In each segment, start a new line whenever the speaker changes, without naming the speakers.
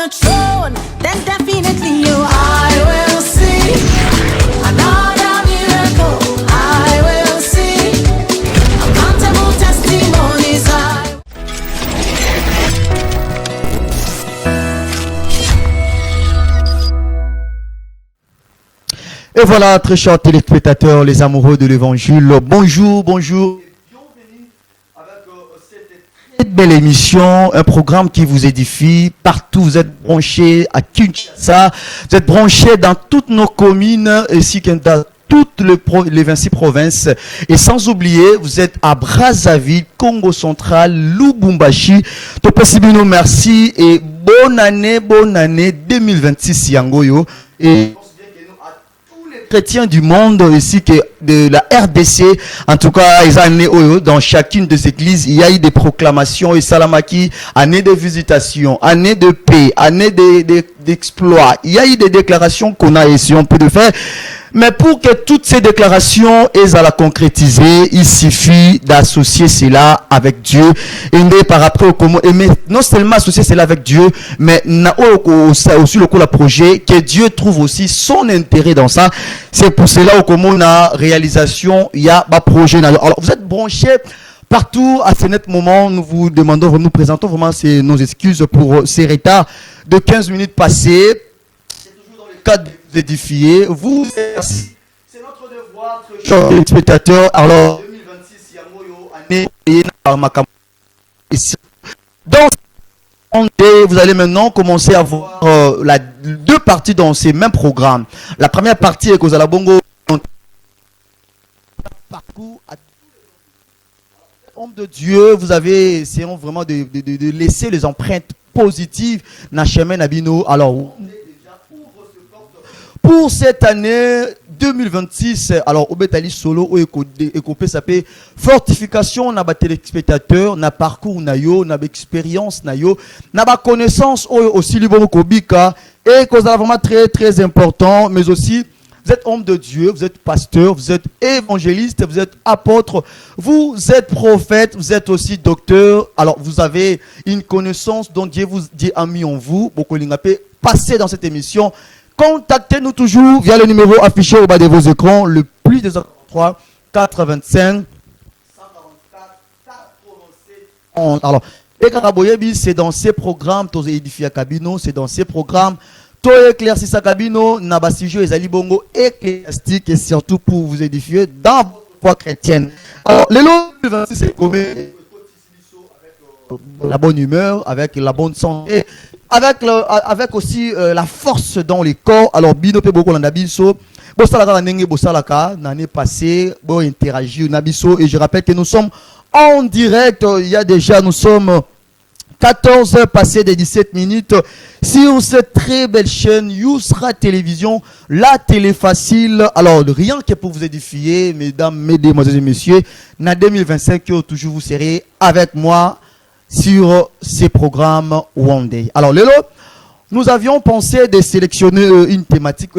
the throne, then definitely I will see another miracle. I will see uncountable testimonies.
Et voilà, très chers téléspectateurs, les amoureux de l'évangile, bonjour, bonjour. Bienvenue avec cette très belle émission, un programme qui vous édifie. Partout, vous êtes branchés à Kinshasa, vous êtes branchés dans toutes nos communes, ainsi que dans toutes les 26 provinces. Et sans oublier, vous êtes à Brazzaville, Congo central, Lubumbashi. Tout possible, merci et bonne année 2026, Yangoyo. Et chrétiens du monde ici que de la RDC, en tout cas dans chacune des églises il y a eu des proclamations et salamaki, année de visitation, année de paix, année d'exploit. Il y a eu des déclarations qu'on a essayé un peu de faire. Mais pour que toutes ces déclarations aient à la concrétiser, il suffit d'associer cela avec Dieu. Et par rapport au comment, et non seulement associer cela avec Dieu, mais aussi le projet, que Dieu trouve aussi son intérêt dans ça. C'est pour cela au comment la réalisation, il y a un projet. Alors vous êtes branchés partout à ce net moment. Nous vous demandons, nous présentons vraiment nos excuses pour ces retards de 15 minutes passées. C'est toujours dans le cadre édifier, vous merci. C'est notre devoir, chers téléspectateurs. Alors 2026 Yangoyo année et donc vous allez maintenant commencer à voir deux parties dans ces mêmes programmes. La première partie est que vous allez bongo parcours à homme de Dieu, vous avez essayons vraiment de laisser les empreintes positives dans le chemin Nabino. Alors pour cette année 2026, alors au Betali Solo, au Ekopé s'appelle fortification, n'a pas téléspectateur, n'a parcours, n'a yo, n'a expérience, n'a yo, n'a pas connaissance aussi libre Kobika, et que c'est vraiment très très important, mais aussi vous êtes homme de Dieu, vous êtes pasteur, vous êtes évangéliste, vous êtes apôtre, vous êtes prophète, vous êtes aussi docteur. Alors vous avez une connaissance dont Dieu a mis en vous, beaucoup l'ingapé, passez dans cette émission. Contactez-nous toujours via le numéro affiché au bas de vos écrans, le plus 203 85 144 87 11. Alors, c'est dans ces programmes, tous édifiés à Cabino, c'est dans ces programmes, tout éclairci à Cabino, Naba sujet et bongo ecclésiastique et surtout pour vous édifier dans votre foi chrétienne. Alors, le lot 26 c'est comme la bonne humeur, avec la bonne santé, avec aussi la force dans les corps. Alors bino pe beaucoup l'anabiso bosalaka nenge bosalaka l'année passée bon interagir nabiso et je rappelle que nous sommes en direct. Il y a déjà nous sommes 14 heures passées de 17 minutes sur cette très belle chaîne Yousra Télévision, la télé facile. Alors rien que pour vous édifier, mesdames, mesdemoiselles et messieurs, en 2025 toujours vous serez avec moi sur ces programmes One Day. Alors, Lélo, nous avions pensé de sélectionner une thématique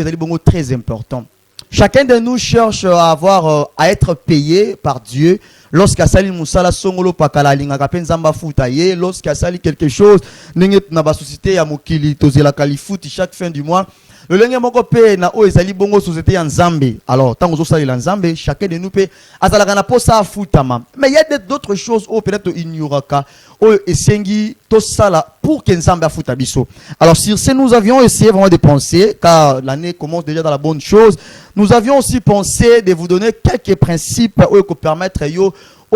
très importante. Chacun de nous cherche à être payé par Dieu. Lorsqu'il sali musala songolo pakala linga kapenzamba futaye, lorsqu'il sali quelque chose, n'enget na ba société ya mokili tozela kalifuti chaque fin du mois. Le lenge moko pe na o ezali bongo société ya Nzambe. Alors tant ozo sali la Nzambe, chacun de nous peut azalaka na posa futama. Mais il y a d'autres choses où peut-être ignoraka o esengi to sala pour que Nzambe afuta biso. Alors sur ce nous avions essayé vraiment de penser, car l'année commence déjà dans la bonne chose. Nous avions aussi pensé de vous donner quelques principes qui permettent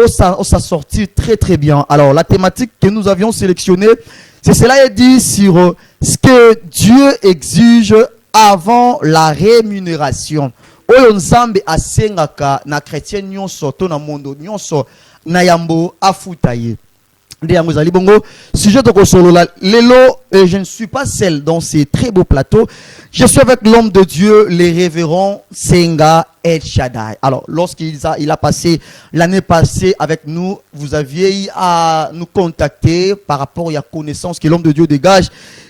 ça sortir très très bien. Alors la thématique que nous avions sélectionnée, c'est cela est dit sur ce que Dieu exige avant la rémunération. Oyo Nzambe asengaka na chrétien nyonso to na mondo nyonso na yambo afutaye. Sujet de Kosolola, Lélo, et je ne suis pas seul dans ces très beaux plateaux. Je suis avec l'homme de Dieu, les révérends Senga El Shaddai. Alors, lorsqu'il a passé l'année passée avec nous, vous aviez à nous contacter par rapport à la connaissance que l'homme de Dieu dégage.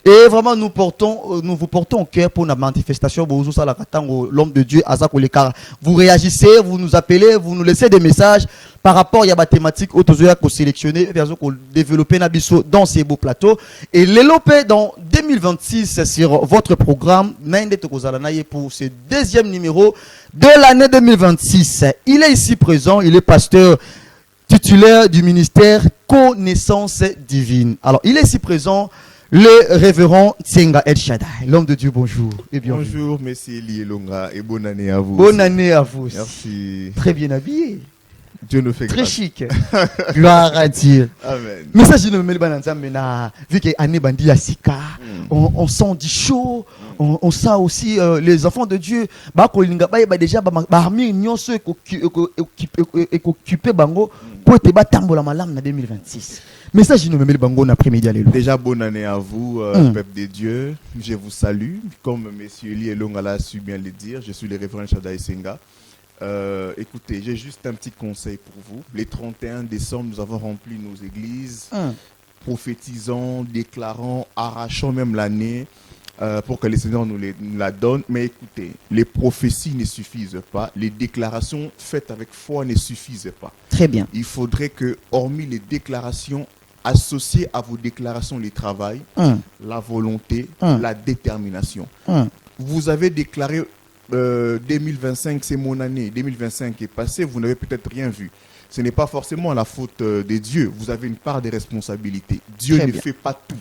Et vraiment, nous vous portons au cœur pour la manifestation. L'homme de Dieu, car vous réagissez, vous nous appelez, vous nous laissez des messages par rapport à la thématique qu'on sélectionner, qu'on développer dans ces beaux plateaux. Et l'élopé dans 2026 sur votre programme, pour ce deuxième numéro de l'année 2026. Il est ici présent, il est pasteur titulaire du ministère Connaissance Divine. Alors, il est ici présent. Le révérend Tsenga El Shaddai, l'homme de Dieu, bonjour et bienvenue.
Bonjour, merci Eli Elonga et bonne année à vous.
Bonne année à vous.
Merci.
Très bien habillé.
Dieu nous fait grâce.
Très chic. Gloire à Dieu.
Amen.
Mais ça, je ne me mets pas dans ça, mais vu que année bandi à Sika, on sent du chaud. On sent aussi les enfants de Dieu. Déjà, parmi nous, ceux qui occupent Bango, pour être batambola malam en 2026. Mais ça, je ne me mets pas dans après-midi.
Déjà, bonne année à vous, peuple de Dieu. Je vous salue. Comme M. Eli Elonga l'a su bien le dire, je suis le révérend Shaddai Senga. Écoutez, j'ai juste un petit conseil pour vous. Les 31 décembre, nous avons rempli nos églises, prophétisant, déclarant, arrachant même l'année pour que le Seigneur nous la donne. Mais écoutez, les prophéties ne suffisent pas, les déclarations faites avec foi ne suffisent pas.
Très bien.
Il faudrait que, hormis les déclarations, associées à vos déclarations, les travail, la volonté, la détermination. Vous avez déclaré 2025, c'est mon année. 2025 est passé, vous n'avez peut-être rien vu. Ce n'est pas forcément la faute de Dieu. Vous avez une part de responsabilité. Dieu ne fait pas tout.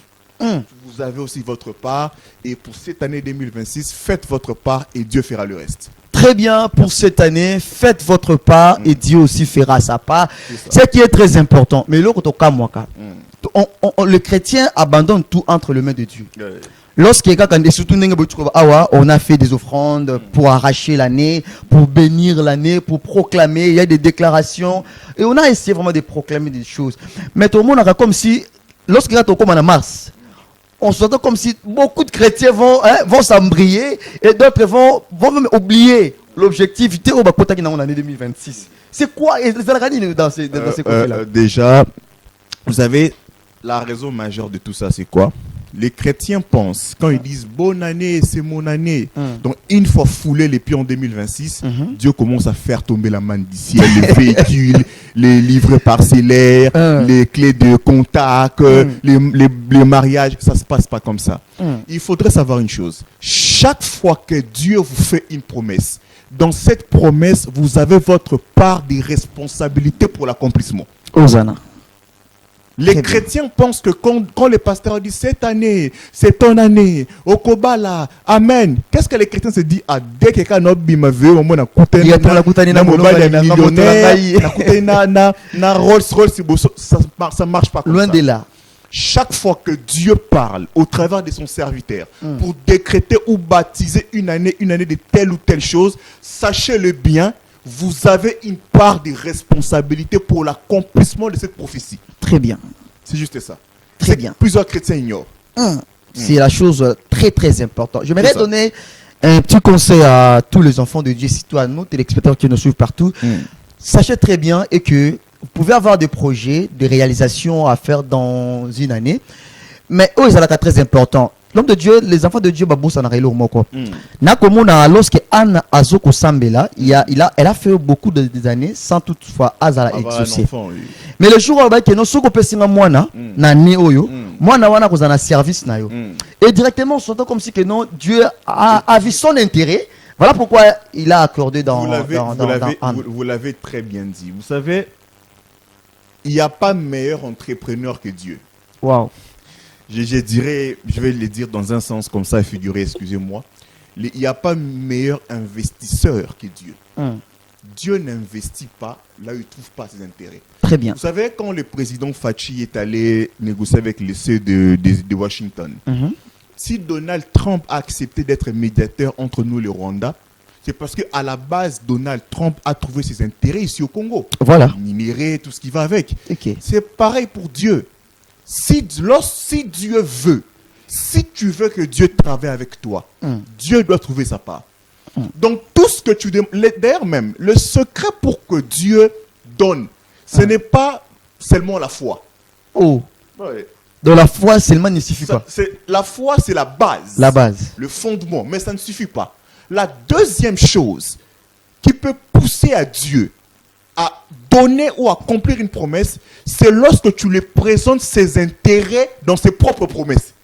Vous avez aussi votre part. Et pour cette année 2026, faites votre part et Dieu fera le reste.
Très bien, pour cette année, faites votre part et Dieu aussi fera sa part. Ce qui est très important. Mais l'autre cas, le chrétien abandonne tout entre les mains de Dieu. On a fait des offrandes pour arracher l'année, pour bénir l'année, pour proclamer, il y a des déclarations et on a essayé vraiment de proclamer des choses. Mais tout le monde a comme si, lorsqu'il y a comme en mars, on se sent comme si beaucoup de chrétiens vont s'embrayer et d'autres vont même oublier l'objectivité au Bakota qui est en l'année 2026. C'est quoi dans ces côtés-là?
Déjà, vous savez, la raison majeure de tout ça, c'est quoi? Les chrétiens pensent, quand ils disent bonne année, c'est mon année. Donc, une fois foulé les pieds en 2026, Dieu commence à faire tomber la manne du ciel, les véhicules, les livres parcellaires, les clés de contact, les mariages. Ça ne se passe pas comme ça. Il faudrait savoir une chose. Chaque fois que Dieu vous fait une promesse, dans cette promesse, vous avez votre part des responsabilités pour l'accomplissement.
Hosanna.
Les chrétiens pensent que quand le pasteur dit cette année, c'est ton année, au Kobala, Amen. Qu'est-ce que les chrétiens se disent? Ah, dès que quelqu'un n'a pas vu, on a coûté na Rolls-Royce, ça marche pas comme ça.
Loin de là.
Chaque fois que Dieu parle au travers de son serviteur pour décréter ou baptiser une année de telle ou telle chose, sachez-le bien, vous avez une part de responsabilité pour l'accomplissement de cette prophétie.
Très bien.
C'est juste ça.
Très bien.
Plusieurs chrétiens ignorent.
C'est la chose très très importante. Je voudrais donner un petit conseil à tous les enfants de Dieu, surtout à nous, téléspectateurs qui nous suivent partout. Sachez très bien et que vous pouvez avoir des projets, des réalisations à faire dans une année. Mais eux, c'est très important. L'homme de Dieu, les enfants de Dieu, lorsque Anne Azoko Sambela, elle a fait beaucoup d'années sans toutefois Azala exaucer. Mais le jour où nous sommes en service, et directement, on s'entend comme si que non, Dieu a vu son intérêt. Voilà pourquoi il a accordé dans Anne.
Vous l'avez très bien dit. Vous savez, il n'y a pas meilleur entrepreneur que Dieu.
Waouh.
Je dirais, je vais le dire dans un sens comme ça, figuré, excusez-moi. Il n'y a pas meilleur investisseur que Dieu. Dieu n'investit pas là où il ne trouve pas ses intérêts.
Très bien.
Vous savez, quand le président Fachi est allé négocier avec les ceux de Washington, si Donald Trump a accepté d'être médiateur entre nous et le Rwanda, c'est parce qu'à la base, Donald Trump a trouvé ses intérêts ici au Congo.
Voilà.
Minerais, tout ce qui va avec.
Okay.
C'est pareil pour Dieu. Si Dieu veut, si tu veux que Dieu travaille avec toi, Dieu doit trouver sa part. Donc tout ce que tu demandes, d'ailleurs même, le secret pour que Dieu donne, ce n'est pas seulement la foi.
Oh.
Ouais.
Donc la foi seulement ne suffit pas.
La foi, c'est la base.
La base.
Le fondement. Mais ça ne suffit pas. La deuxième chose qui peut pousser à Dieu à donner ou accomplir une promesse, c'est lorsque tu lui présentes ses intérêts dans ses propres promesses.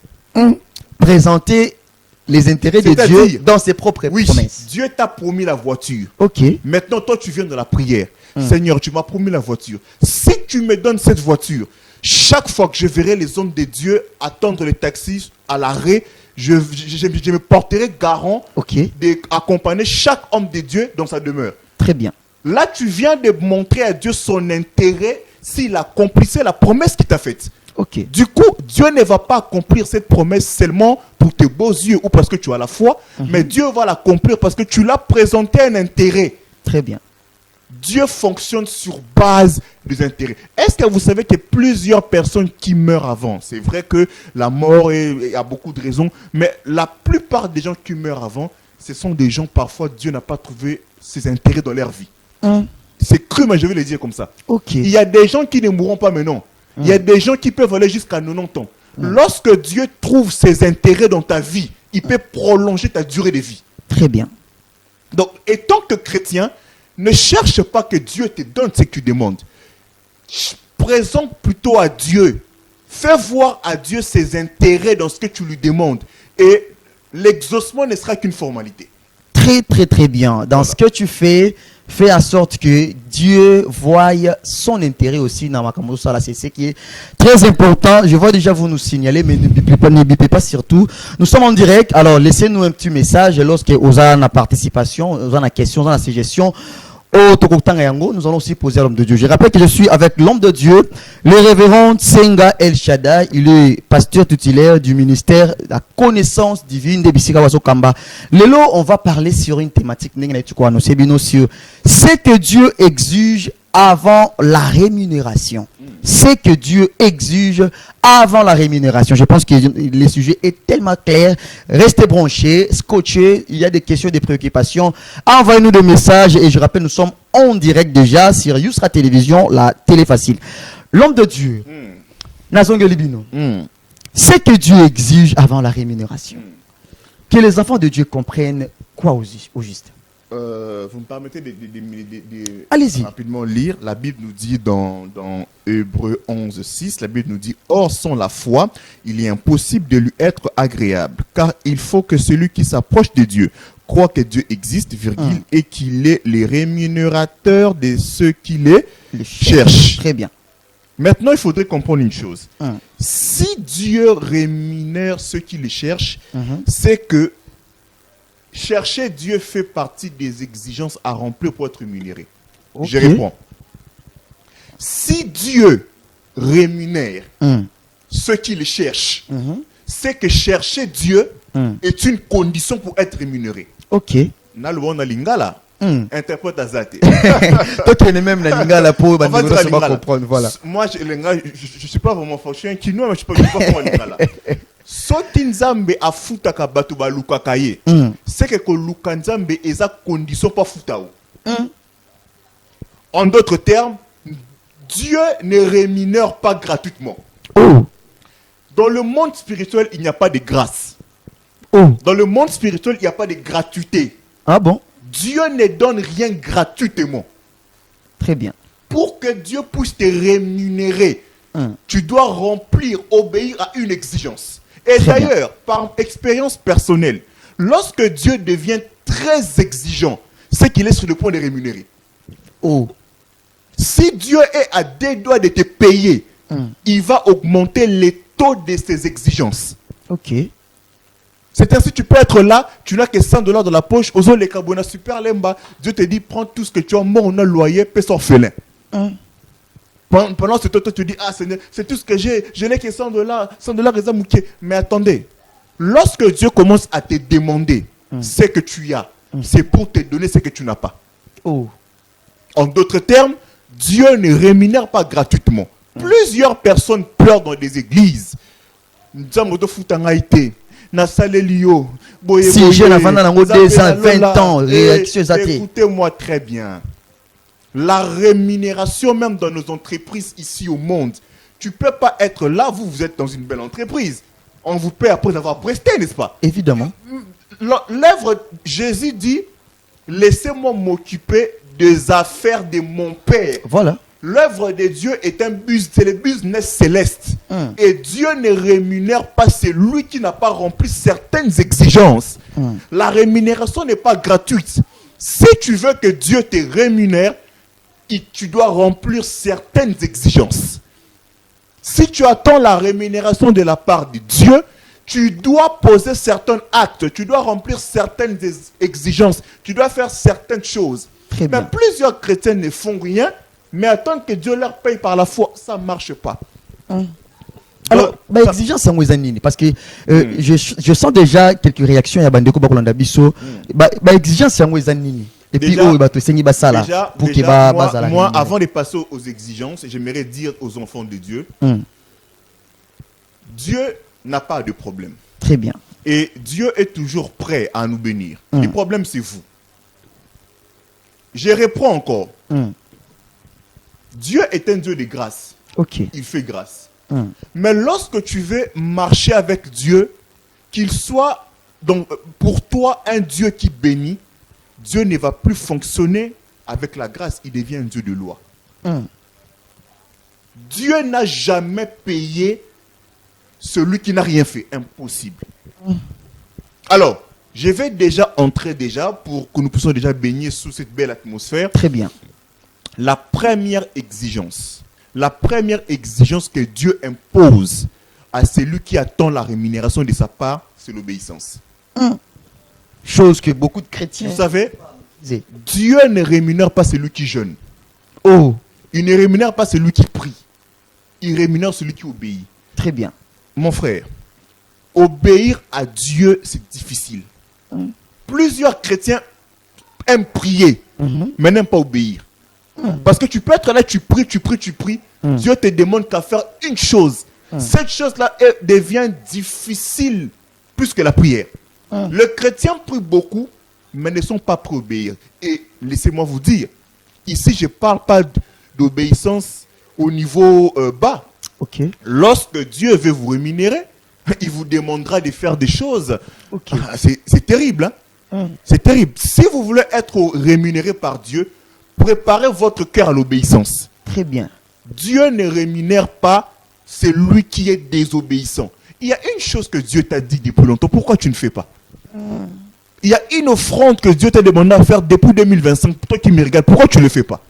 Présenter les intérêts de Dieu dans ses propres promesses.
Dieu t'a promis la voiture.
Ok.
Maintenant, toi, tu viens de la prière. Seigneur, tu m'as promis la voiture. Si tu me donnes cette voiture, chaque fois que je verrai les hommes de Dieu attendre le taxi à l'arrêt, je me porterai garant d'accompagner chaque homme de Dieu dans sa demeure.
Très bien.
Là, tu viens de montrer à Dieu son intérêt s'il accomplissait la promesse qu'il t'a faite.
Ok.
Du coup, Dieu ne va pas accomplir cette promesse seulement pour tes beaux yeux ou parce que tu as la foi, mais Dieu va l'accomplir parce que tu l'as présenté un intérêt.
Très bien.
Dieu fonctionne sur base des intérêts. Est-ce que vous savez qu'il y a plusieurs personnes qui meurent avant? C'est vrai que la mort a beaucoup de raisons, mais la plupart des gens qui meurent avant, ce sont des gens, parfois, Dieu n'a pas trouvé ses intérêts dans leur vie. C'est cru, mais je vais le dire comme ça.
Ok.
Il y a des gens qui ne mourront pas maintenant. Il y a des gens qui peuvent aller jusqu'à 90 ans. Lorsque Dieu trouve ses intérêts dans ta vie, il peut prolonger ta durée de vie.
Très bien.
Donc, étant que chrétien, ne cherche pas que Dieu te donne ce que tu demandes. Présente plutôt à Dieu. Fais voir à Dieu ses intérêts dans ce que tu lui demandes. Et l'exaucement ne sera qu'une formalité.
Très, très, très bien. Dans ce que tu fais, fais en sorte que Dieu voie son intérêt aussi dans ma camouflage. C'est ce qui est très important. Je vois déjà vous nous signaler, mais ne bipez pas surtout. Nous sommes en direct. Alors, laissez-nous un petit message lorsque vous avez la participation, vous avez la question, vous avez la suggestion. Nous allons aussi poser à l'homme de Dieu. Je rappelle que je suis avec l'homme de Dieu, le révérend Tsenga El Shaddai. Il est pasteur tutélaire du ministère de la connaissance divine de Bissika Waso Kamba. Lelo, on va parler sur une thématique sur ce que Dieu exige avant la rémunération. C'est que Dieu exige avant la rémunération. Je pense que le sujet est tellement clair. Restez branchés, scotchés. Il y a des questions, des préoccupations. Envoyez-nous des messages. Et je rappelle, nous sommes en direct déjà sur Yusra Télévision, la télé facile. L'homme de Dieu, Nazongo Libino, c'est que Dieu exige avant la rémunération. Que les enfants de Dieu comprennent quoi au juste.
Vous me permettez de
Allez-y.
rapidement lire. La Bible nous dit dans Hébreux 11:6, la Bible nous dit: Or, sans la foi, il est impossible de lui être agréable, car il faut que celui qui s'approche de Dieu croit que Dieu existe, et qu'il est les rémunérateurs de ceux qui les cherchent.
Très bien.
Maintenant, il faudrait comprendre une chose. Si Dieu rémunère ceux qui les cherchent, c'est que chercher Dieu fait partie des exigences à remplir pour être rémunéré. Je réponds. Si Dieu rémunère ceux qui le cherchent, c'est que chercher Dieu est une condition pour être rémunéré.
Ok.
Nalubona lingala, interprète à Zate.
Toi qui es même la lingala pour comprendre. Voilà.
Moi, je ne suis pas vraiment fort. Je suis un Kinois, mais je ne suis pas vraiment lingala. Soki nzambe afutaka bato balukaka ye, c'est que luka nzambe eza condition pas futao. En d'autres termes, Dieu ne rémunère pas gratuitement. Dans le monde spirituel, il n'y a pas de grâce. Dans le monde spirituel, il n'y a pas de gratuité.
Ah bon?
Dieu ne donne rien gratuitement.
Très bien.
Pour que Dieu puisse te rémunérer, tu dois remplir, obéir à une exigence. Et d'ailleurs, par expérience personnelle, lorsque Dieu devient très exigeant, c'est qu'il est sur le point de rémunérer. Si Dieu est à des doigts de te payer, il va augmenter les taux de ses exigences.
Ok.
C'est-à-dire, si tu peux être là, tu n'as que $100 dans la poche, Ozo le Kabona super lemba, Dieu te dit, prends tout ce que tu as, moi on a loyer, paie son orphelin. Pendant ce temps, tu dis, ah Seigneur, c'est tout ce que j'ai, je n'ai que $100, mais attendez, lorsque Dieu commence à te demander ce que tu as, c'est pour te donner ce que tu n'as pas. En d'autres termes, Dieu ne rémunère pas gratuitement. Plusieurs personnes pleurent dans des églises.
Si jeune avant dans 220 ans,
écoutez-moi très bien. La rémunération même dans nos entreprises ici au monde, Tu peux pas être là, vous êtes dans une belle entreprise. On vous paie après avoir presté, n'est-ce pas?
Évidemment.
L'œuvre, Jésus dit, laissez-moi m'occuper des affaires de mon Père.
Voilà.
L'œuvre de Dieu est c'est le business céleste. Et Dieu ne rémunère pas celui qui n'a pas rempli certaines exigences. La rémunération n'est pas gratuite. Si tu veux que Dieu te rémunère, tu dois remplir certaines exigences. Si tu attends la rémunération de la part de Dieu, tu dois poser certains actes, tu dois remplir certaines exigences, tu dois faire certaines choses.
Très bien.
Mais plusieurs chrétiens ne font rien, mais attendre que Dieu leur paye par la foi, ça ne marche pas.
Alors, exigence en Wezanini, parce que je sens déjà quelques réactions à Bandeko Bakolanda Bisso. Exigence en Wezanini. Et puis,
Déjà, moi, avant de passer aux exigences, j'aimerais dire aux enfants de Dieu, Dieu n'a pas de problème.
Très bien.
Et Dieu est toujours prêt à nous bénir. Le problème, c'est vous. Je reprends encore. Dieu est un Dieu de grâce.
Ok.
Il fait grâce. Mais lorsque tu veux marcher avec Dieu, qu'il soit donc, pour toi un Dieu qui bénit, Dieu ne va plus fonctionner avec la grâce. Il devient un Dieu de loi. Dieu n'a jamais payé celui qui n'a rien fait. Impossible. Alors, je vais déjà entrer pour que nous puissions déjà baigner sous cette belle atmosphère.
Très bien.
La première exigence que Dieu impose à celui qui attend la rémunération de sa part, c'est l'obéissance.
Chose que beaucoup de chrétiens...
Vous savez, Dieu ne rémunère pas celui qui jeûne.
Oh.
Il ne rémunère pas celui qui prie. Il rémunère celui qui obéit.
Très bien.
Mon frère, obéir à Dieu, c'est difficile. Plusieurs chrétiens aiment prier, mais n'aiment pas obéir. Parce que tu peux être là, tu pries. Dieu te demande qu'à faire une chose. Cette chose-là devient difficile plus que la prière. Les chrétiens prient beaucoup, mais ne sont pas prêts à obéir. Et laissez-moi vous dire, ici je ne parle pas d'obéissance au niveau bas.
Okay.
Lorsque Dieu veut vous rémunérer, il vous demandera de faire des choses.
Okay.
C'est terrible. C'est terrible. Si vous voulez être rémunéré par Dieu, préparez votre cœur à l'obéissance.
Très bien.
Dieu ne rémunère pas celui qui est désobéissant. Il y a une chose que Dieu t'a dit depuis longtemps. Pourquoi tu ne fais pas? Il y a une offrande que Dieu t'a demandé à faire depuis 2025. Toi qui me regardes, pourquoi tu ne le fais pas?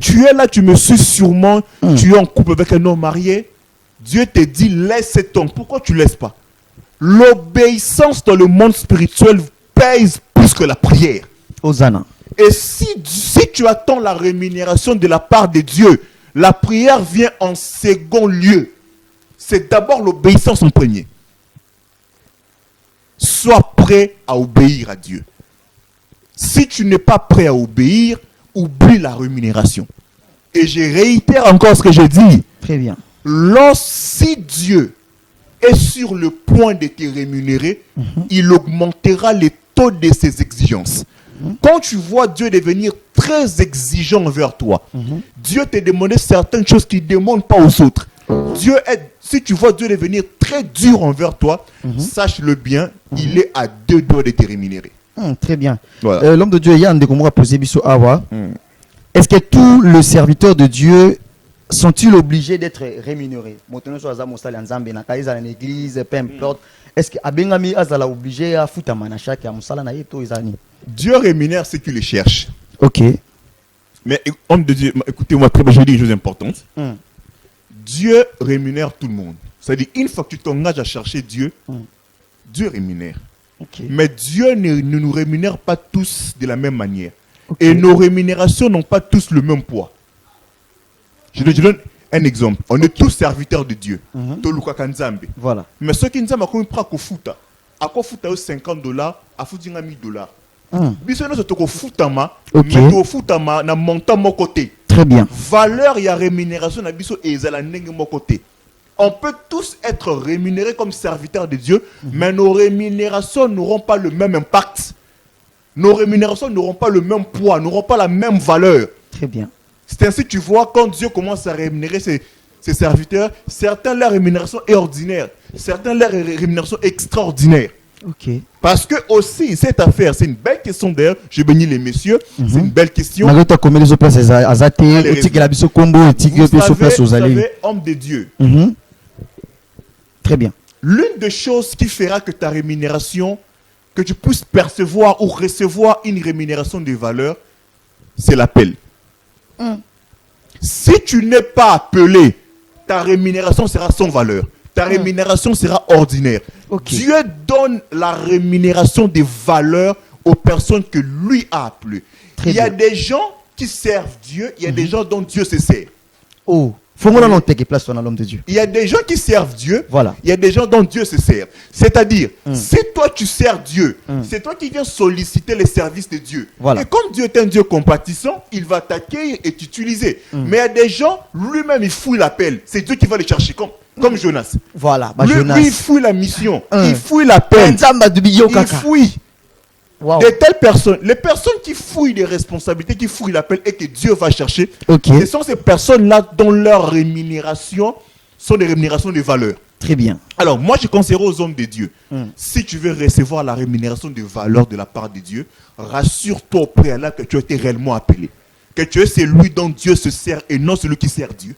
Tu es là, tu me suis sûrement, tu es en couple avec un homme marié. Dieu te dit, laisse cet homme. Pourquoi tu ne laisses pas? L'obéissance dans le monde spirituel pèse plus que la prière.
Hosanna.
Et si tu attends la rémunération de la part de Dieu, la prière vient en second lieu. C'est d'abord l'obéissance en premier. Sois prêt à obéir à Dieu. Si tu n'es pas prêt à obéir, oublie la rémunération. Et je réitère encore ce que j'ai dit.
Très bien.
Si Dieu est sur le point de te rémunérer, il augmentera les taux de ses exigences. Quand tu vois Dieu devenir très exigeant envers toi, Dieu te demande certaines choses qu'il ne demande pas aux autres. Si tu vois Dieu devenir très dur envers toi, sache-le bien, il est à 2 doigts de te rémunérer.
Très bien.
Voilà.
L'homme de Dieu, Yann de Komora posé Bisso Awa. Est-ce que tous les serviteurs de Dieu sont-ils obligés d'être rémunérés? Est-ce que Abengami Azala obligé à foutre chaque
Dieu rémunère ceux qui le cherchent.
Ok.
Mais homme de Dieu, écoutez-moi très bien, je dis une chose importante. Dieu rémunère tout le monde. C'est-à-dire, une fois que tu t'engages à chercher Dieu, Dieu rémunère.
Okay.
Mais Dieu ne nous rémunère pas tous de la même manière. Okay. Et nos rémunérations n'ont pas tous le même poids. Je donne un exemple. On est tous serviteurs de Dieu.
Voilà.
Mais ceux qui nous ont pris à fouta, à quoi fouta $50, à fouta $1000. Biso no to ko futama, mais to futama na montant mon côté.
Très bien.
Valeur et rémunération na biso ezala ndenge mon côté. On peut tous être rémunérés comme serviteurs de Dieu, mais nos rémunérations n'auront pas le même impact. Nos rémunérations n'auront pas le même poids, n'auront pas la même valeur.
Très bien.
C'est ainsi que tu vois, quand Dieu commence à rémunérer ses serviteurs, certains, leur rémunération est ordinaire. Certains, leur rémunération est extraordinaire.
Ok.
Parce que aussi, cette affaire, c'est une belle question d'ailleurs. Je bénis les messieurs. C'est une belle question.
Malgré toi, combien les places azate,
Allez,
au tigre la biso combo, au tigre
Vous
sur place aux allées.
savez, homme de Dieu,
Très bien.
l'une des choses qui fera que ta rémunération, que tu puisses percevoir ou recevoir une rémunération de valeur, c'est l'appel. Si tu n'es pas appelé, ta rémunération sera sans valeur. Ta rémunération sera ordinaire.
Ok.
Dieu donne la rémunération des valeurs aux personnes que lui a appelées.
Très
Il y a
bien.
des gens qui servent Dieu, il y a des gens dont Dieu se sert.
Oh, faut qu'on ait une place sur l'homme de Dieu.
Il y a des gens qui servent Dieu.
Voilà.
Il y a des gens dont Dieu se sert. C'est-à-dire, si toi tu sers Dieu, c'est toi qui viens solliciter les services de Dieu.
Voilà.
Et comme Dieu est un Dieu compatissant, il va t'accueillir et t'utiliser. Mais il y a des gens, lui-même, il fouille l'appel. C'est Dieu qui va les chercher, comme Jonas.
Voilà, bah
Lui,
Jonas.
lui, il fouille la mission.
Un.
Il fouille l'appel.
Nzamba du biyo
Il
kaka.
fouille.
Wow.
De telles personnes, les personnes qui fouillent les responsabilités, qui fouillent l'appel et que Dieu va chercher,
Ok.
ce sont ces personnes-là dont leurs rémunérations sont des rémunérations de valeur.
Très bien.
Alors, moi, je conseillerais aux hommes de Dieu, si tu veux recevoir la rémunération de valeur de la part de Dieu, rassure-toi au préalable que tu as été réellement appelé. Que tu es celui dont Dieu se sert et non celui qui sert Dieu.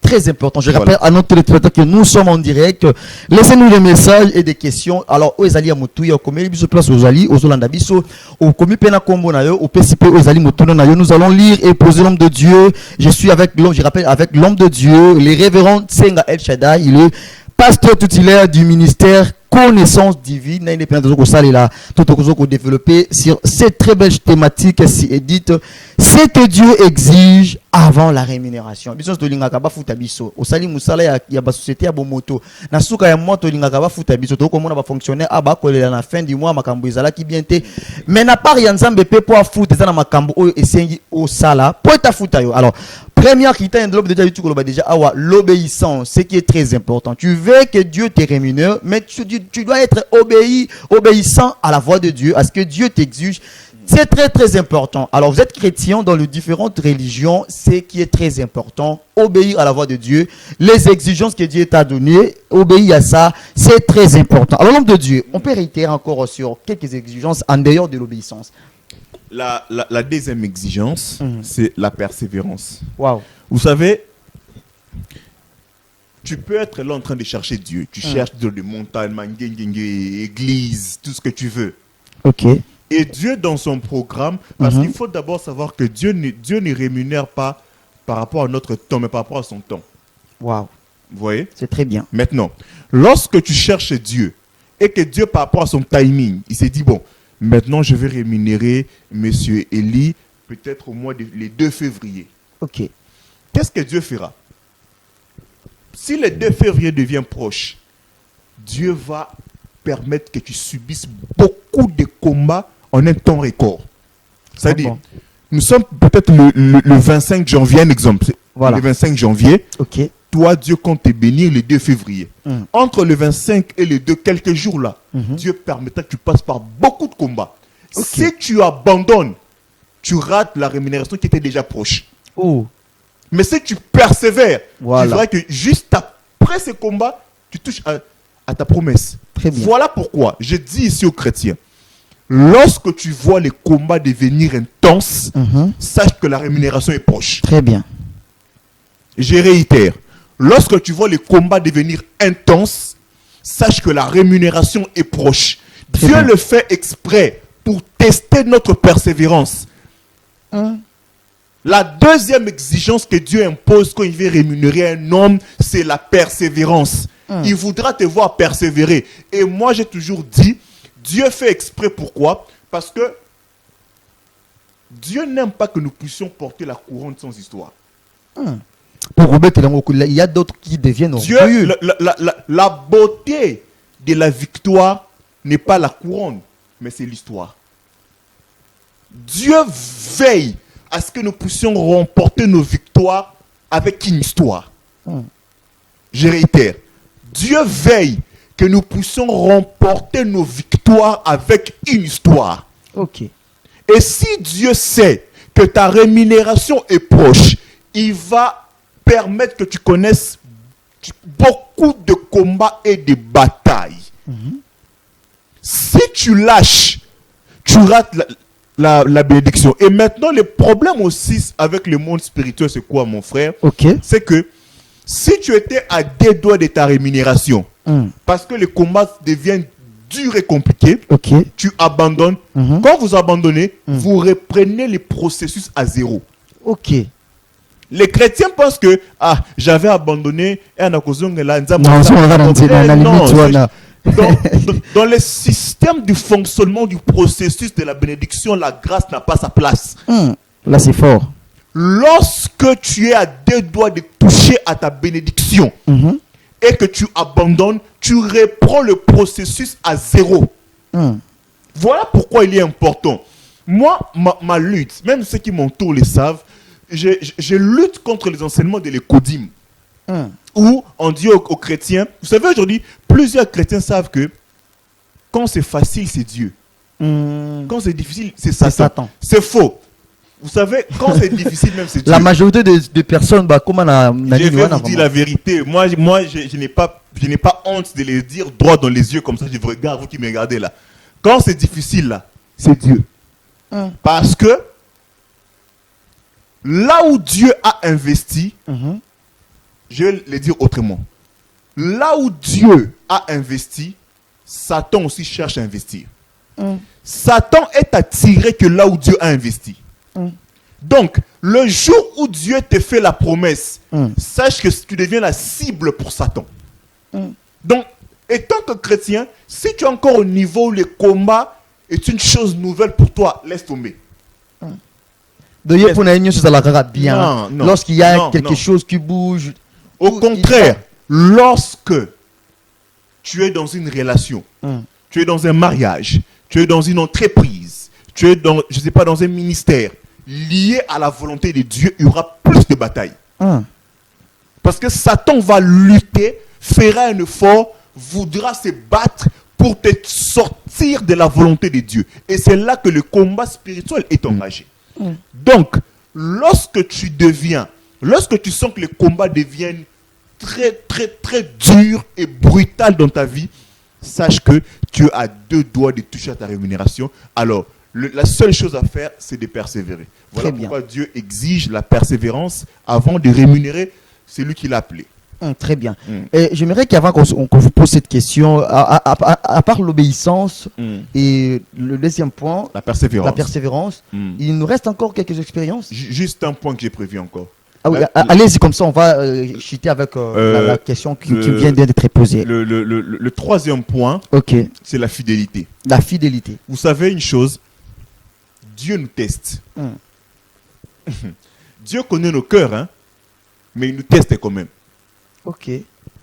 Très important. Je
Voilà.
rappelle à notre téléspectateur que nous sommes en direct. Laissez-nous des messages et des questions. Alors, Ozali à Moutouya, au commis biso place Ozali, Ozolanda biso, au commis pena combo na yo, au PCP Ozali Moutouya na yo. Nous allons lire et poser l'homme de Dieu. Je suis avec l'homme, je rappelle, avec l'homme de Dieu, les révérends Tsenga El Shaddai. Il est pasteur tutélaire du ministère Connaissance divine, indépendante au salle là, tout au développer sur cette très belle thématique si édite, c'est que Dieu exige avant la rémunération. Biso to linga kaba futa biso. Au sali musala ya ba société ya bomoto. Na suka ya moto linga kaba futa biso to komona ba fonctionnaire aba kolela na fin du mois makambo ezala ki bien te. Mais na part ya nzambe pe po futa za na makambo oyo esengi au sala. Po ta futa yo. Alors, première critère de l'homme de Dieu, déjà awa l'obéissance, ce qui est très important. Tu veux que Dieu te rémunère, mais tu dois être obéissant à la voix de Dieu, à ce que Dieu t'exige. C'est très très important. Alors vous êtes chrétien dans les différentes religions, c'est qui est très important. Obéir à la voix de Dieu, les exigences que Dieu t'a données, obéir à ça, c'est très important. Alors l'homme de Dieu, on peut réitérer encore sur quelques exigences en dehors de l'obéissance.
La deuxième exigence, c'est la persévérance.
Waouh.
Vous savez, tu peux être là en train de chercher Dieu. Tu cherches dans les montagnes, église, tout ce que tu veux.
Ok.
Et Dieu dans son programme, parce qu'il faut d'abord savoir que Dieu ne rémunère pas par rapport à notre temps, mais par rapport à son temps.
Waouh.
Vous voyez?
C'est très bien.
Maintenant, lorsque tu cherches Dieu, et que Dieu par rapport à son timing, il s'est dit, bon, maintenant je vais rémunérer Monsieur Eli, peut-être au mois de les 2 février.
Ok.
Qu'est-ce que Dieu fera? Si le 2 février devient proche, Dieu va permettre que tu subisses beaucoup de combats en un temps record. C'est-à-dire,
bon.
nous sommes peut-être le 25 janvier, un exemple.
Voilà.
Le 25 janvier,
Ok.
toi, Dieu compte te bénir le 2 février. Entre le 25 et le 2, quelques jours là, Dieu permettra que tu passes par beaucoup de combats.
Ok.
Si tu abandonnes, tu rates la rémunération qui était déjà proche.
Oh.
Mais si tu persévères,
Voilà.
tu verras que juste après ce combat, tu touches à ta promesse.
Très bien.
Voilà pourquoi je dis ici aux chrétiens, lorsque tu vois les combats devenir intenses, sache que la rémunération est proche.
Très bien.
Je réitère, lorsque tu vois les combats devenir intenses, sache que la rémunération est proche.
Très
Dieu
bien.
le fait exprès pour tester notre persévérance. La deuxième exigence que Dieu impose quand il veut rémunérer un homme, c'est la persévérance. Il voudra te voir persévérer. Et moi, j'ai toujours dit, Dieu fait exprès. Pourquoi? Parce que Dieu n'aime pas que nous puissions porter la couronne sans histoire.
Pour remettre dans mon coup, il y a d'autres qui deviennent
Dieu,
orgueilleux.
la beauté de la victoire n'est pas la couronne, mais c'est l'histoire. Dieu veille à ce que nous puissions remporter nos victoires avec une histoire. Je réitère, Dieu veille que nous puissions remporter nos victoires avec une histoire.
Ok.
Et si Dieu sait que ta rémunération est proche, il va permettre que tu connaisses beaucoup de combats et de batailles. Si tu lâches, tu rates la bénédiction. Et maintenant, le problème aussi avec le monde spirituel, c'est quoi, mon frère?
Ok.
C'est que si tu étais à des doigts de ta rémunération, parce que les combats deviennent durs et compliqués,
Ok.
tu abandonnes. Quand vous abandonnez, vous reprenez les processus à zéro.
Ok.
Les chrétiens pensent que j'avais abandonné et
Non,
dans le système du fonctionnement du processus de la bénédiction, la grâce n'a pas sa place.
Là, c'est fort.
Lorsque tu es à deux doigts de toucher à ta bénédiction et que tu abandonnes, tu reprends le processus à zéro. Voilà pourquoi il est important. Moi, ma lutte, même ceux qui m'entourent le savent, je lutte contre les enseignements de l'écodim. Où on dit aux chrétiens, vous savez aujourd'hui, plusieurs chrétiens savent que quand c'est facile, c'est Dieu. Quand c'est difficile, c'est Satan. C'est faux. Vous savez, quand c'est difficile, même c'est Dieu.
La majorité des personnes, comment on a
je vais vous dire la vérité. Moi, je n'ai pas honte de les dire droit dans les yeux comme ça. Je vous regarde, vous qui me regardez là. Quand c'est difficile là, c'est Dieu. Parce que là où Dieu a investi, je vais le dire autrement. Là où Dieu a investi, Satan aussi cherche à investir. Satan est attiré que là où Dieu a investi. Donc, le jour où Dieu te fait la promesse, sache que tu deviens la cible pour Satan. Donc, étant que chrétien, si tu es encore au niveau où le combat est une chose nouvelle pour toi, laisse tomber.
Lorsqu'il y a quelque chose qui bouge.
Au contraire, lorsque tu es dans une relation, tu es dans un mariage, tu es dans une entreprise, tu es dans, je sais pas, dans un ministère lié à la volonté de Dieu, il y aura plus de batailles. Parce que Satan va lutter, fera un effort, voudra se battre pour te sortir de la volonté de Dieu. Et c'est là que le combat spirituel est engagé. Donc, lorsque tu sens que les combats deviennent très, très, très durs et brutal dans ta vie, sache que tu as deux doigts de toucher à ta rémunération. Alors, la seule chose à faire, c'est de persévérer. Voilà pourquoi Dieu exige la persévérance avant de rémunérer celui qu'il a appelé.
Très bien. J'aimerais qu'avant qu'on vous pose cette question, à part l'obéissance et le deuxième point, la persévérance, il nous reste encore quelques expériences.
Juste un point que j'ai prévu encore.
Allez-y, comme ça on va chuter avec la question qui vient d'être posée.
Le troisième point, c'est la fidélité.
La fidélité.
Vous savez une chose, Dieu nous teste. Dieu connaît nos cœurs, mais il nous teste quand même.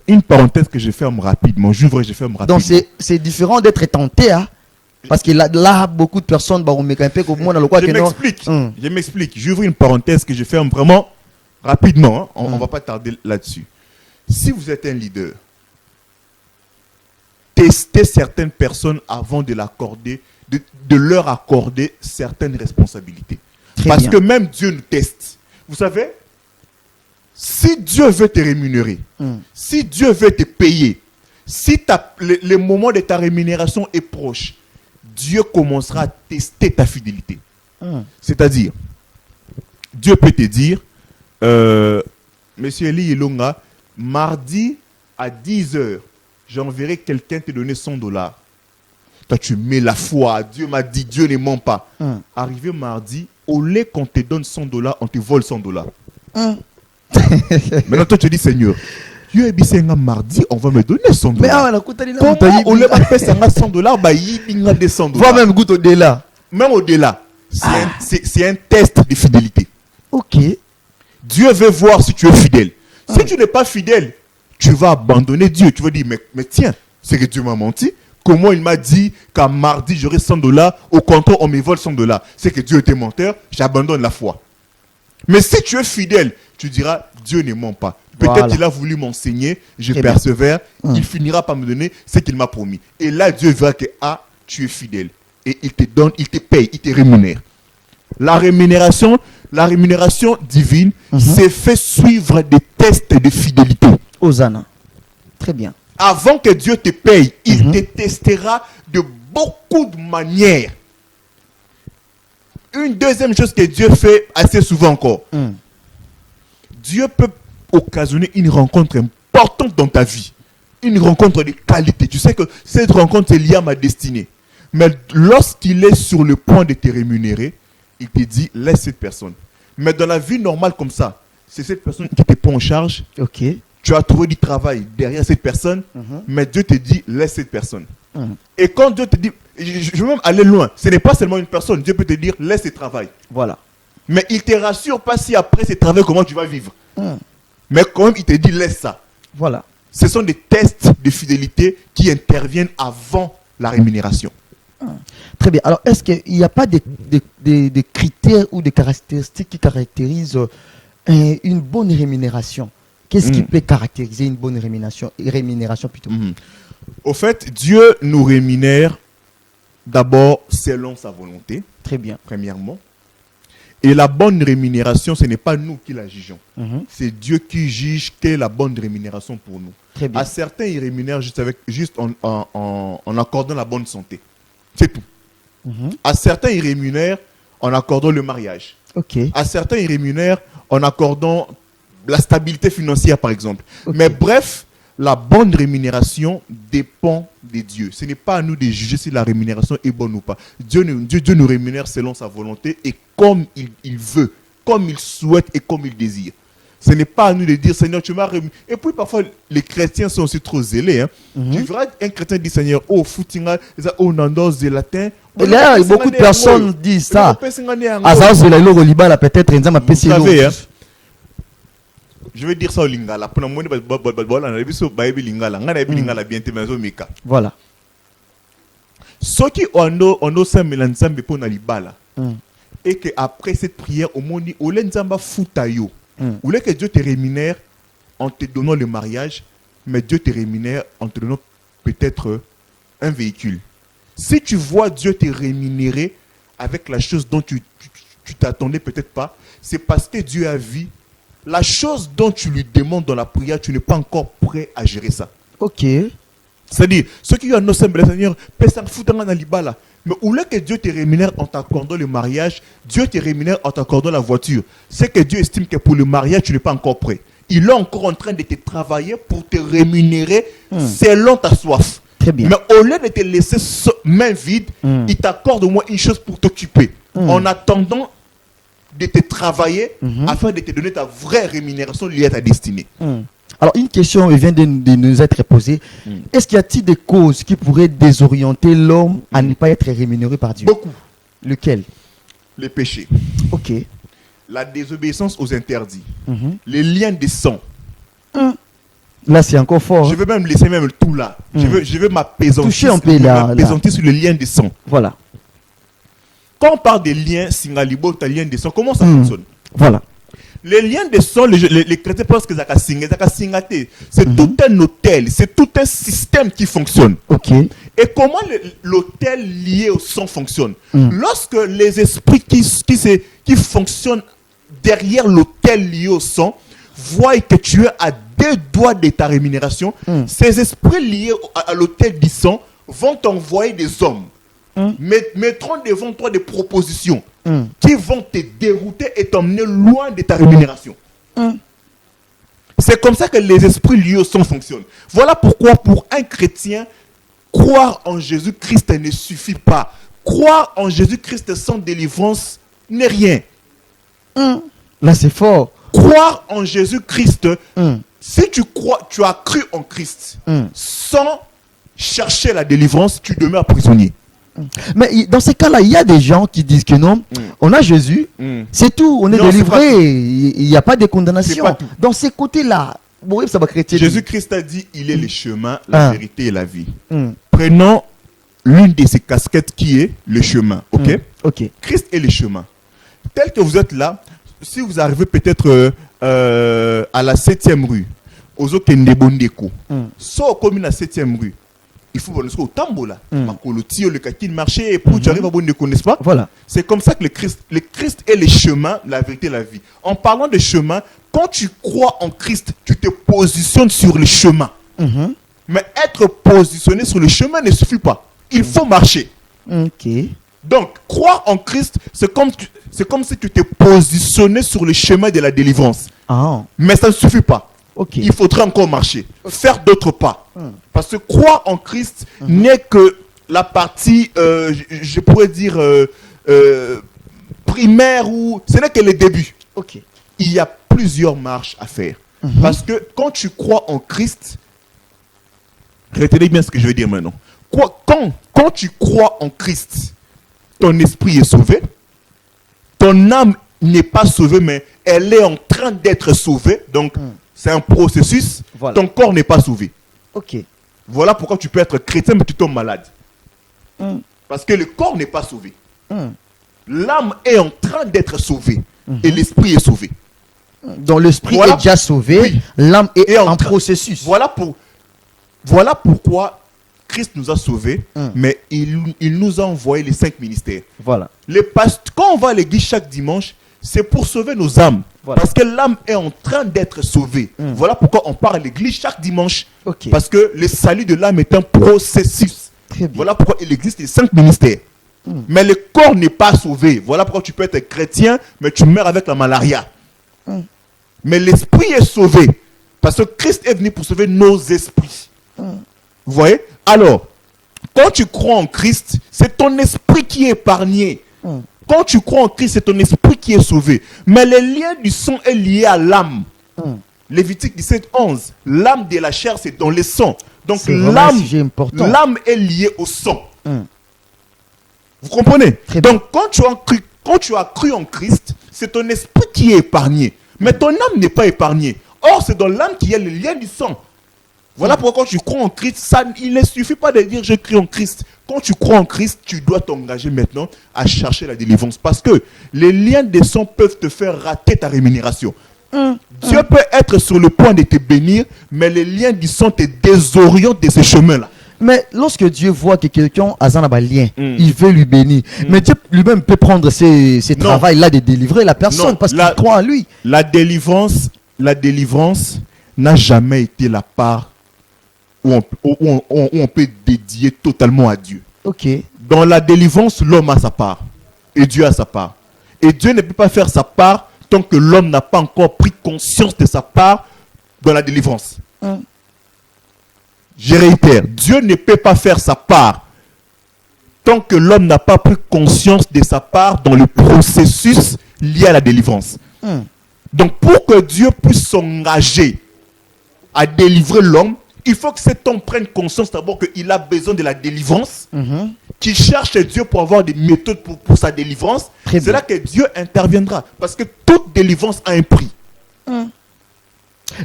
Une parenthèse que je ferme rapidement. Je ferme rapidement.
Donc c'est différent d'être tenté, parce que là beaucoup de personnes
je m'explique. J'ouvre une parenthèse que je ferme vraiment rapidement. On ne va pas tarder là-dessus. Si vous êtes un leader, testez certaines personnes avant de leur accorder certaines responsabilités. Parce que même Dieu nous teste. Vous savez, si Dieu veut te rémunérer, si Dieu veut te payer, si le moment de ta rémunération est proche, Dieu commencera à tester ta fidélité. C'est-à-dire, Dieu peut te dire, Monsieur Eli Ilonga, mardi à 10h, j'enverrai quelqu'un te donner $100. Toi, tu mets la foi. Dieu m'a dit, Dieu ne ment pas. Arrivé mardi, au lieu qu'on te donne $100, on te vole $100. Maintenant, toi, tu dis, Seigneur, Dieu est bien mardi, on va me donner $100. Mais comment au lieu de faire $100, bah, il y a des $100.
Vois même goût au-delà.
Même au-delà. C'est un test de fidélité. Dieu veut voir si tu es fidèle. Si tu n'es pas fidèle, tu vas abandonner Dieu. Tu vas dire, mais tiens, c'est que Dieu m'a menti. Comment il m'a dit qu'à mardi, j'aurai $100, au contraire, on me vole $100. C'est que Dieu était menteur, j'abandonne la foi. Mais si tu es fidèle, tu diras, Dieu ne ment pas. Peut-être qu'il a voulu m'enseigner, je persévère, il finira par me donner ce qu'il m'a promis. Et là, Dieu verra que, tu es fidèle. Et il te donne, il te paye, il te rémunère. La rémunération la rémunération divine, c'est fait suivre des tests de fidélité.
Hosanna. Très bien.
Avant que Dieu te paye, il te testera de beaucoup de manières. Une deuxième chose que Dieu fait assez souvent encore. Dieu peut occasionner une rencontre importante dans ta vie. Une rencontre de qualité. Tu sais que cette rencontre est liée à ma destinée. Mais lorsqu'il est sur le point de te rémunérer, il te dit, laisse cette personne. Mais dans la vie normale comme ça, c'est cette personne qui te prend en charge.
Ok.
Tu as trouvé du travail derrière cette personne, mais Dieu te dit, laisse cette personne. Et quand Dieu te dit, je veux même aller loin, ce n'est pas seulement une personne, Dieu peut te dire, laisse ce travail.
Voilà.
Mais il te rassure pas si après ce travail, comment tu vas vivre. Mais quand même, il te dit, laisse ça.
Voilà.
Ce sont des tests de fidélité qui interviennent avant la rémunération.
Très bien. Alors, est-ce qu'il n'y a pas des critères ou des caractéristiques qui caractérisent une bonne rémunération? Qu'est-ce qui peut caractériser une bonne rémunération plutôt?
Au fait, Dieu nous rémunère d'abord selon sa volonté.
Très bien.
Premièrement. Et la bonne rémunération, ce n'est pas nous qui la jugeons. C'est Dieu qui juge quelle est la bonne rémunération pour nous.
Très bien.
À certains, ils rémunèrent juste en accordant la bonne santé. C'est tout. À certains, ils rémunèrent en accordant le mariage.
Ok.
À certains, ils rémunèrent en accordant la stabilité financière, par exemple. Mais bref, la bonne rémunération dépend de Dieu. Ce n'est pas à nous de juger si la rémunération est bonne ou pas. Dieu nous rémunère selon sa volonté et comme il veut, comme il souhaite et comme il désire. Ce n'est pas à nous de dire, Seigneur, tu m'as rémunéré. Et puis parfois, les chrétiens sont aussi trop zélés. Hein. Tu verras un chrétien dire, Seigneur, oh, foutinga, oh, nandos, zélatin.
Et là, beaucoup de personnes disent ça. Peut-être,
vous savez, hein, je vais dire ça au lingala.
Voilà.
Ce qui on s'est mélangé pour nalibala. Et que après cette prière, au monde, au lenzamba futayo. Ou que Dieu te rémunère en te donnant le mariage, mais Dieu te rémunère en te donnant peut-être un véhicule. Si tu vois Dieu te rémunérer avec la chose dont tu t'attendais peut-être pas, c'est parce que Dieu a vu la chose dont tu lui demandes dans la prière, tu n'es pas encore prêt à gérer ça.
Ok.
C'est-à-dire, ceux qui ont un Seigneur, Seigneur, mais où est que Dieu te rémunère en t'accordant le mariage, Dieu te rémunère en t'accordant la voiture. C'est que Dieu estime que pour le mariage, tu n'es pas encore prêt. Il est encore en train de te travailler pour te rémunérer selon ta soif.
Très bien.
Mais au lieu de te laisser main vide, il t'accorde au moins une chose pour t'occuper. En attendant de te travailler afin de te donner ta vraie rémunération liée à ta destinée.
Alors, une question vient de nous être posée. Est-ce qu'il y a-t-il des causes qui pourraient désorienter l'homme à ne pas être rémunéré par Dieu?
Beaucoup.
Lequel?
Les péchés.
Ok.
La désobéissance aux interdits. Les liens de sang.
Là, c'est encore fort.
Je vais même laisser même tout là. Je veux m'apaisantir.
Toucher un peu là.
Sur le lien de sang.
Voilà.
Quand on parle des liens, singalibo, ta lien de sang, comment ça fonctionne?
Voilà.
Les liens de sang, les chrétiens pensent que c'est tout un hôtel, c'est tout un système qui fonctionne.
Ok.
Et comment l'hôtel lié au sang fonctionne? Lorsque les esprits qui fonctionnent derrière l'hôtel lié au sang voient que tu es à 2 doigts de ta rémunération, ces esprits liés à l'hôtel du sang vont t'envoyer des hommes. Mettront devant toi des propositions qui vont te dérouter et t'emmener loin de ta rémunération. C'est comme ça que les esprits liés au sang fonctionnent. Voilà pourquoi pour un chrétien, croire en Jésus-Christ ne suffit pas. Croire en Jésus-Christ sans délivrance n'est rien.
Là, c'est fort.
Croire en Jésus-Christ, si tu crois, tu as cru en Christ sans chercher la délivrance, tu demeures prisonnier.
Mais dans ces cas-là, il y a des gens qui disent que non, on a Jésus, c'est tout, on est
Non,
délivré, il n'y a pas de condamnation.
pas tout.
Dans ces côtés-là, bon, ça va chrétien.
Jésus-Christ a dit, il est le chemin, la vérité et la vie. Prenons l'une de ces casquettes qui est le chemin, ok?
Ok.
Christ est le chemin. Tel que vous êtes là, si vous arrivez peut-être à la 7e rue, aux Okendebondeko, soit au commune à 7e rue, il faut voir au tambola. Le kaki marché et pour tu arrives à bon ne connaissent pas.
Voilà.
C'est comme ça que le Christ est le chemin, la vérité, la vie. En parlant de chemin, quand tu crois en Christ, tu te positionnes sur le chemin. Mais être positionné sur le chemin ne suffit pas. Il faut marcher.
Ok.
Donc, croire en Christ, c'est comme si tu t'es positionné sur le chemin de la délivrance.
Ah.
Mais ça ne suffit pas.
Ok.
Il faudrait encore marcher, faire d'autres pas. Parce que croire en Christ n'est que la partie, je pourrais dire, primaire, ou ce n'est que le début.
Ok.
Il y a plusieurs marches à faire. Parce que quand tu crois en Christ, retenez bien ce que je vais dire maintenant. Quand tu crois en Christ, ton esprit est sauvé, ton âme n'est pas sauvée, mais elle est en train d'être sauvée. Donc, c'est un processus.
Voilà.
Ton corps n'est pas sauvé.
Ok.
Voilà pourquoi tu peux être chrétien, mais tu tombes malade. Parce que le corps n'est pas sauvé. L'âme est en train d'être sauvée. Et l'esprit est sauvé.
Donc l'esprit
Voilà.
est déjà sauvé,
Oui.
l'âme est
Et
en processus.
Voilà pourquoi Christ nous a sauvés, mais il nous a envoyé les 5 ministères.
Voilà.
Quand on va à l'église chaque dimanche, c'est pour sauver nos âmes.
Voilà.
Parce que l'âme est en train d'être sauvée. Voilà pourquoi on part à l'église chaque dimanche.
Ok.
Parce que le salut de l'âme est un processus.
Très bien.
Voilà pourquoi il existe les 5 ministères. Mais le corps n'est pas sauvé. Voilà pourquoi tu peux être chrétien, mais tu meurs avec la malaria. Mais l'esprit est sauvé. Parce que Christ est venu pour sauver nos esprits. Vous voyez? Alors, quand tu crois en Christ, c'est ton esprit qui est épargné. Quand tu crois en Christ, c'est ton esprit qui est sauvé. Mais le lien du sang est lié à l'âme. Lévitique 17:11. L'âme de la chair, c'est dans le sang. Donc
C'est vraiment un sujet important.
l'âme est liée au sang. Vous comprenez?
Très bien.
Donc quand tu as cru en Christ, c'est ton esprit qui est épargné. Mais ton âme n'est pas épargnée. Or, c'est dans l'âme qu'il y a le lien du sang. Voilà pourquoi quand tu crois en Christ, il ne suffit pas de dire je crie en Christ. Quand tu crois en Christ, tu dois t'engager maintenant à chercher la délivrance. Parce que les liens de sang peuvent te faire rater ta rémunération. Dieu peut être sur le point de te bénir, mais les liens du sang te désorientent de ce chemin-là.
Mais lorsque Dieu voit que quelqu'un a un lien, il veut lui bénir. Mais Dieu lui-même peut prendre ces
Non.
travails-là de délivrer la personne
Non,
parce qu'il croit en lui.
La délivrance n'a jamais été la part où on peut dédier totalement à Dieu.
Ok.
Dans la délivrance, l'homme a sa part et Dieu a sa part. Et Dieu ne peut pas faire sa part tant que l'homme n'a pas encore pris conscience de sa part dans la délivrance. Je réitère, Dieu ne peut pas faire sa part tant que l'homme n'a pas pris conscience de sa part dans le processus lié à la délivrance. Donc pour que Dieu puisse s'engager à délivrer l'homme, il faut que cet homme prenne conscience d'abord qu'il a besoin de la délivrance, qu'il cherche Dieu pour avoir des méthodes pour sa délivrance.
Très
C'est
bien.
là que Dieu interviendra. Parce que toute délivrance a un prix.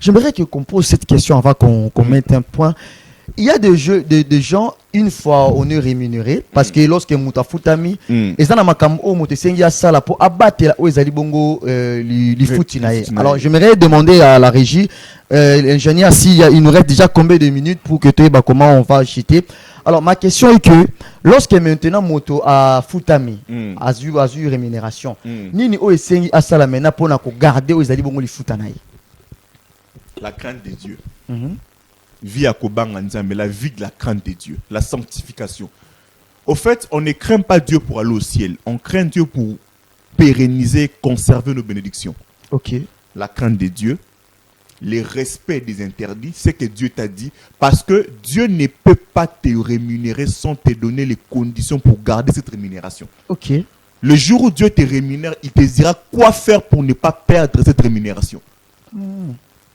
J'aimerais qu'on pose cette question avant qu'on mette un point. Il y a des gens, une fois on est rémunéré, parce que lorsque Mouta Futami, et ça n'a pas comme au Mouta Sengia Sala pour abattre où ils allaient bongo les foutinaï. Alors j'aimerais demander à la régie, l'ingénieur, il nous reste déjà combien de minutes pour que tu aies comment on va acheter. Alors ma question est que lorsque maintenant moto à Futami, azur rémunération, nini o esengi asala mena pour na ko garder où ils allaient bongo les foutanaï.
La crainte de Dieu. Vie à Kobanga Nzambe, la vie de la crainte de Dieu, la sanctification. Au fait, on ne craint pas Dieu pour aller au ciel. On craint Dieu pour pérenniser, conserver nos bénédictions.
Ok.
La crainte de Dieu, le respect des interdits, c'est que Dieu t'a dit, parce que Dieu ne peut pas te rémunérer sans te donner les conditions pour garder cette rémunération.
Ok.
Le jour où Dieu te rémunère, il te dira quoi faire pour ne pas perdre cette rémunération.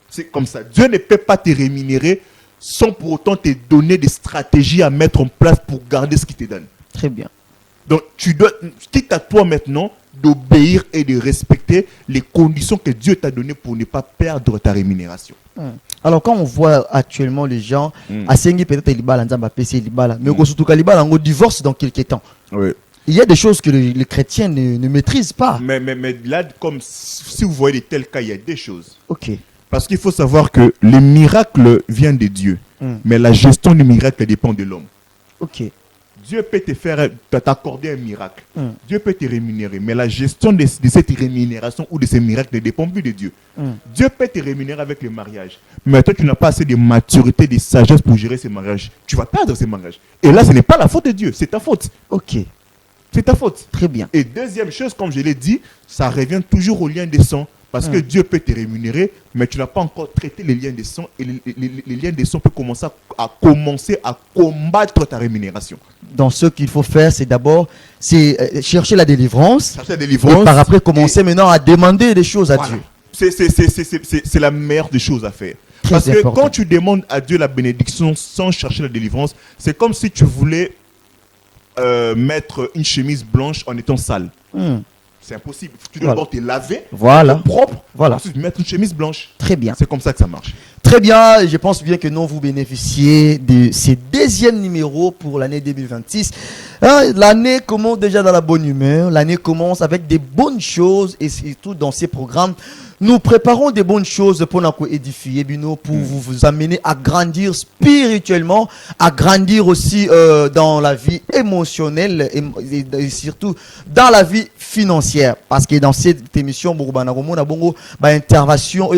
C'est comme ça. Dieu ne peut pas te rémunérer sans pour autant te donner des stratégies à mettre en place pour garder ce qu'il te donne.
Très bien.
Donc, tu dois, quitte à toi maintenant, d'obéir et de respecter les conditions que Dieu t'a données pour ne pas perdre ta rémunération.
Alors, quand on voit actuellement les gens, à Sengi peut-être Libala, Nzamba PC Libala, mais au surtout Libala, on divorce dans quelques temps.
Oui.
Il y a des choses que les chrétiens ne maîtrisent pas.
Mais là, comme si vous voyez de tels cas, il y a des choses.
Ok.
Parce qu'il faut savoir que les miracles viennent de Dieu. mais la gestion du miracle dépend de l'homme.
Ok.
Dieu peut t'accorder un miracle. Dieu peut te rémunérer, mais la gestion de cette rémunération ou de ces miracles ne dépend plus de Dieu. Dieu peut te rémunérer avec le mariage, mais toi tu n'as pas assez de maturité, de sagesse pour gérer ces mariages. Tu vas perdre ces mariages. Et là, ce n'est pas la faute de Dieu, c'est ta faute.
Ok.
C'est ta faute.
Très bien.
Et deuxième chose, comme je l'ai dit, ça revient toujours au lien des sangs. Parce que Dieu peut te rémunérer, mais tu n'as pas encore traité les liens des sangs. Et les liens des sangs peuvent commencer à combattre ta rémunération.
Donc, ce qu'il faut faire, c'est d'abord chercher la délivrance.
Chercher la délivrance.
Et par après, commencer maintenant à demander des choses à
voilà.
Dieu.
C'est la meilleure des choses à faire.
Très
Parce
important.
que quand tu demandes à Dieu la bénédiction sans chercher la délivrance, c'est comme si tu voulais mettre une chemise blanche en étant sale. C'est impossible. Tu dois d'abord te laver,
voilà.
propre,
voilà.
ensuite mettre une chemise blanche.
Très bien.
C'est comme ça que ça marche.
Très bien. Je pense bien que nous vous bénéficiez de ces deuxièmes numéros pour l'année 2026. L'année commence déjà dans la bonne humeur. L'année commence avec des bonnes choses et surtout dans ces programmes. Nous préparons des bonnes choses pour nous édifier, Bino, pour vous amener à grandir spirituellement, à grandir aussi dans la vie émotionnelle et surtout dans la vie financière. Parce que dans cette émission, nous avons une intervention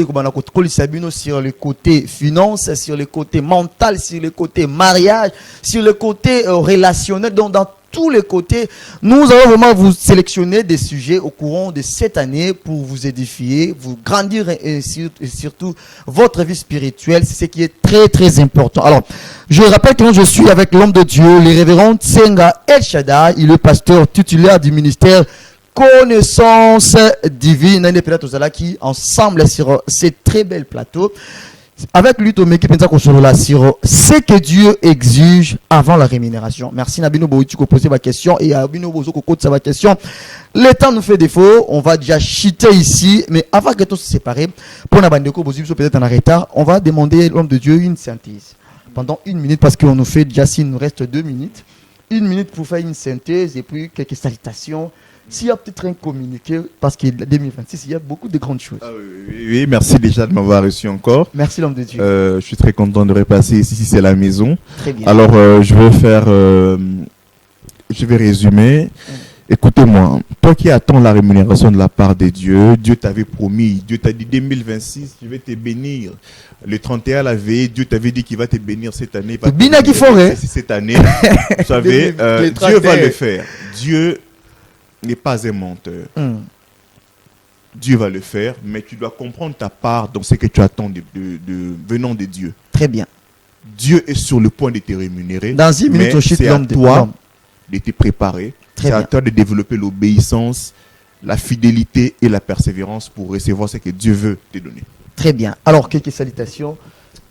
sur le côté finance, sur le côté mental, sur le côté mariage, sur le côté relationnel, donc dans tous les côtés. Nous allons vraiment vous sélectionner des sujets au courant de cette année pour vous édifier, vous grandir et surtout votre vie spirituelle. C'est ce qui est très très important. Alors, je rappelle que je suis avec l'homme de Dieu, le révérend Tsenga El Shaddai, il est pasteur titulaire du ministère Connaissance divine. On est peut-être qui ensemble sur ces très belles plateaux. Avec lui, Tomé qui pense sur ce que Dieu exige avant la rémunération. Merci Nabino Boitu pour poser ma question et Nabino Bozo pour poser sa question. Le temps nous fait défaut, on va déjà chiter ici, mais avant que tout se sépare, pour Nabandeko Bozo peut-être en retard, on va demander à l'homme de Dieu une synthèse pendant 1 minute parce qu'on nous fait déjà s'il nous reste 2 minutes. 1 minute pour faire une synthèse et puis quelques salutations. S'il y a peut-être un communiqué, parce qu'en 2026, il y a beaucoup de grandes choses.
Oui, merci déjà de m'avoir reçu encore.
Merci l'homme de Dieu.
Je suis très content de repasser ici, si c'est la maison.
Très bien.
Alors, je vais résumer. Écoutez-moi, toi qui attends la rémunération de la part de Dieu, Dieu t'avait promis, Dieu t'a dit 2026, je vais te bénir. Le 31 la veille, Dieu t'avait dit qu'il va te bénir cette année. Cette année, vous savez, Dieu va le faire. Dieu n'est pas un menteur. Dieu va le faire, mais tu dois comprendre ta part dans ce que tu attends venant de Dieu.
Très bien.
Dieu est sur le point de te rémunérer.
Dans 1 minute,
c'est à toi de te préparer. C'est à toi de développer l'obéissance, la fidélité et la persévérance pour recevoir ce que Dieu veut te donner.
Très bien. Alors, quelques salutations.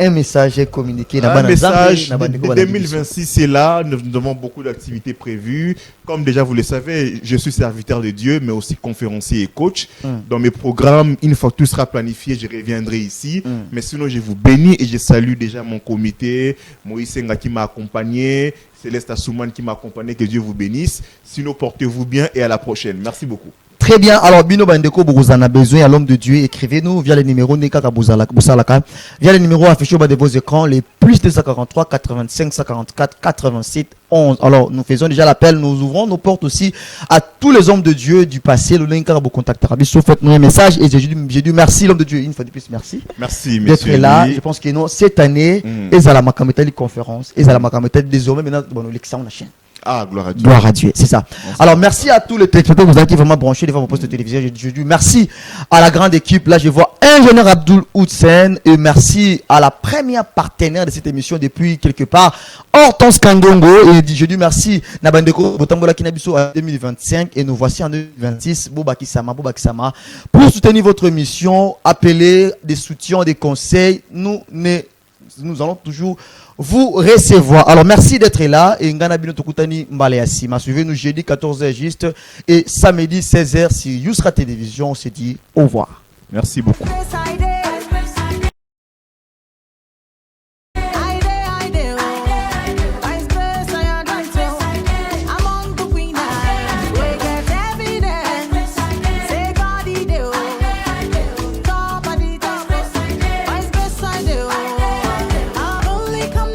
Un message est communiqué.
Un message de 2026, c'est là. Nous avons beaucoup d'activités prévues. Comme déjà vous le savez, je suis serviteur de Dieu, mais aussi conférencier et coach. Dans mes programmes, une fois que tout sera planifié, je reviendrai ici. Mais sinon, je vous bénis et je salue déjà mon comité. Moïse Senga qui m'a accompagné. Céleste Assouman qui m'a accompagné. Que Dieu vous bénisse. Sinon, portez-vous bien et à la prochaine. Merci beaucoup.
Très bien. Alors, Bino Bandeko, vous en avez besoin à l'homme de Dieu. Écrivez-nous via les numéros Nekaka Bousalaka, via les numéros affichés au bas de vos écrans, les plus 243 85 144 87 11. Alors, nous faisons déjà l'appel. Nous ouvrons nos portes aussi à tous les hommes de Dieu du passé. Le link vous contactera. Faites-nous un message et j'ai dit merci l'homme de Dieu. Une fois de plus, merci.
Merci,
d'être là. Je pense que nous, cette année, ils à la Makameta conférence, ils à la Makameta désormais maintenant, bon, l'élection on la chaîne.
Ah, gloire à Dieu.
Gloire à Dieu, c'est ça. Alors, merci à tous les téléspectateurs vous avez qui vraiment branché devant vos postes de télévision. Je dis merci à la grande équipe. Là, je vois ingénieur Abdul Houdsen et merci à la première partenaire de cette émission depuis quelque part, Hortense Kandongo. Et je dis merci Nabandeko Botambola Kinabiso en 2025 et nous voici en 2026. Bobaki Sama. Pour soutenir votre émission, appelez des soutiens, des conseils. Nous allons toujours vous recevoir. Alors merci d'être là et Ngana Bino Tokutani Mbaleasi. Suivez-nous jeudi 14h juste et samedi 16h sur Yousra Télévision. On se dit au revoir.
Merci beaucoup.
Come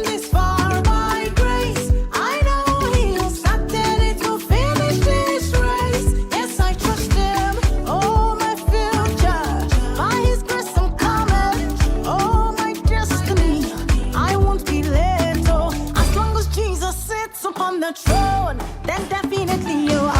the throne, then definitely you